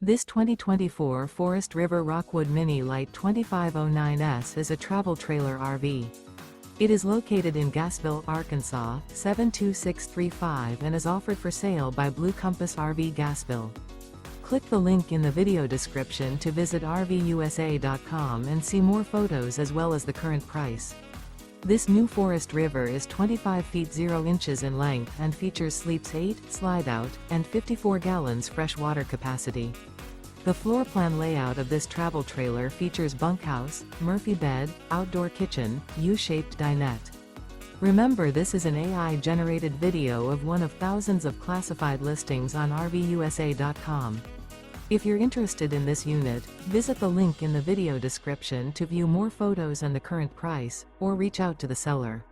This 2024 Forest River Rockwood Mini Lite 2509S is a travel trailer RV. It is located in Gassville, Arkansas, 72635 and is offered for sale by Blue Compass RV Gassville. Click the link in the video description to visit RVUSA.com and see more photos as well as the current price. This new Forest River is 25 feet 0 inches in length and features sleeps 8, Slideout, and 54 gallons fresh water capacity. The floor plan layout of this travel trailer features bunkhouse, Murphy bed, outdoor kitchen, U-shaped dinette. Remember, this is an AI-generated video of one of thousands of classified listings on RVUSA.com. If you're interested in this unit, visit the link in the video description to view more photos and the current price, or reach out to the seller.